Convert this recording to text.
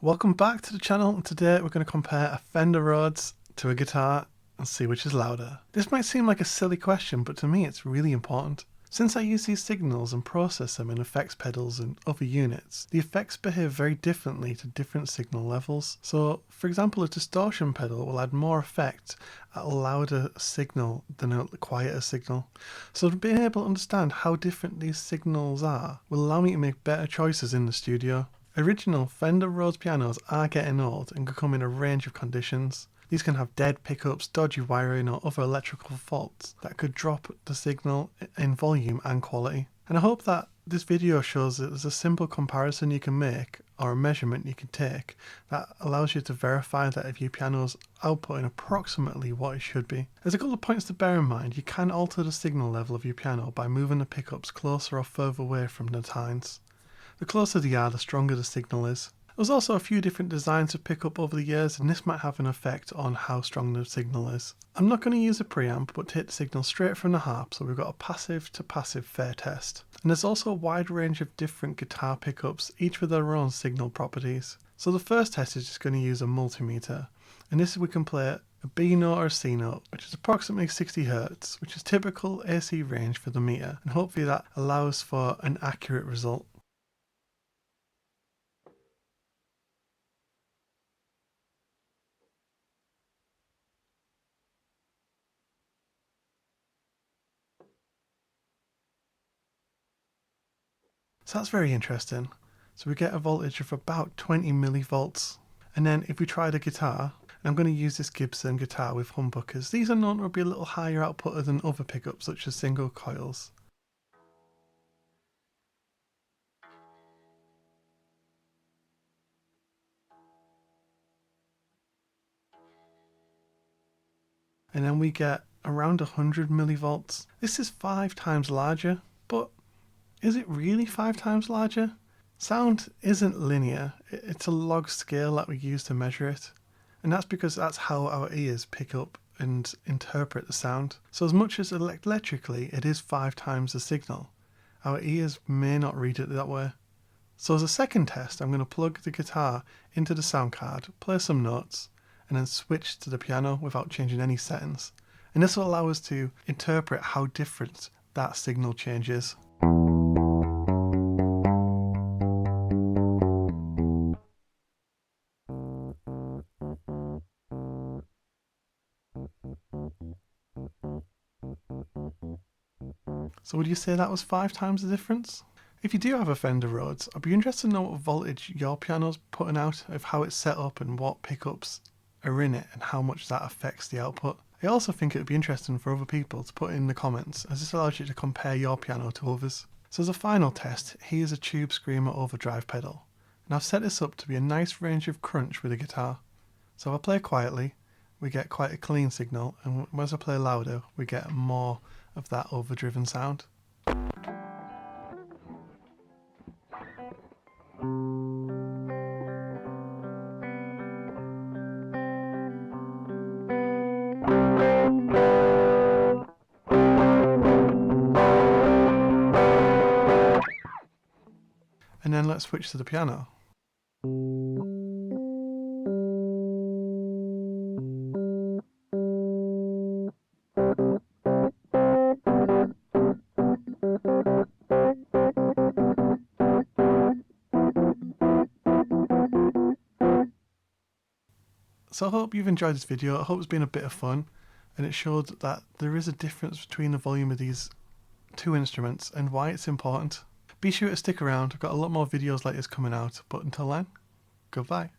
Welcome back to the channel, and today we're going to compare a Fender Rhodes to a guitar and see which is louder. This might seem like a silly question, but to me it's really important. Since I use these signals and process them in effects pedals and other units, the effects behave very differently to different signal levels. So, for example, a distortion pedal will add more effect at a louder signal than a quieter signal. So being able to understand how different these signals are will allow me to make better choices in the studio. Original Fender Rhodes pianos are getting old and can come in a range of conditions. These can have dead pickups, dodgy wiring, or other electrical faults that could drop the signal in volume and quality. And I hope that this video shows that there's a simple comparison you can make, or a measurement you can take, that allows you to verify that if your piano's outputting approximately what it should be. There's a couple of points to bear in mind. You can alter the signal level of your piano by moving the pickups closer or further away from the tines. The closer they are, the stronger the signal is. There's also a few different designs of pickup over the years, and this might have an effect on how strong the signal is. I'm not going to use a preamp, but take the signal straight from the harp, so we've got a passive to passive fair test. And there's also a wide range of different guitar pickups, each with their own signal properties. So the first test is just going to use a multimeter, and this we can play a B note or a C note, which is approximately 60 Hz, which is typical AC range for the meter, and hopefully that allows for an accurate result. So that's very interesting. So we get a voltage of about 20 millivolts. And then if we try the guitar, and I'm going to use this Gibson guitar with humbuckers. These are known to be a little higher output than other pickups such as single coils. And then we get around 100 millivolts. This is 5 times larger, but is it really 5 times larger? Sound isn't linear, it's a log scale that we use to measure it. And that's because that's how our ears pick up and interpret the sound. So as much as electrically it is 5 times the signal, our ears may not read it that way. So as a second test, I'm going to plug the guitar into the sound card, play some notes, and then switch to the piano without changing any settings. And this will allow us to interpret how different that signal change is. So would you say that was 5 times the difference? If you do have a Fender Rhodes, I'd be interested to know what voltage your piano's putting out, of how it's set up and what pickups are in it and how much that affects the output. I also think it would be interesting for other people to put in the comments, as this allows you to compare your piano to others. So as a final test, here's a Tube Screamer overdrive pedal. And I've set this up to be a nice range of crunch with the guitar. So if I play quietly, we get quite a clean signal, and as I play louder, we get more of that overdriven sound. And then let's switch to the piano. So I hope you've enjoyed this video. I hope it's been a bit of fun, and it showed that there is a difference between the volume of these two instruments and why it's important. Be sure to stick around, I've got a lot more videos like this coming out, but until then, goodbye.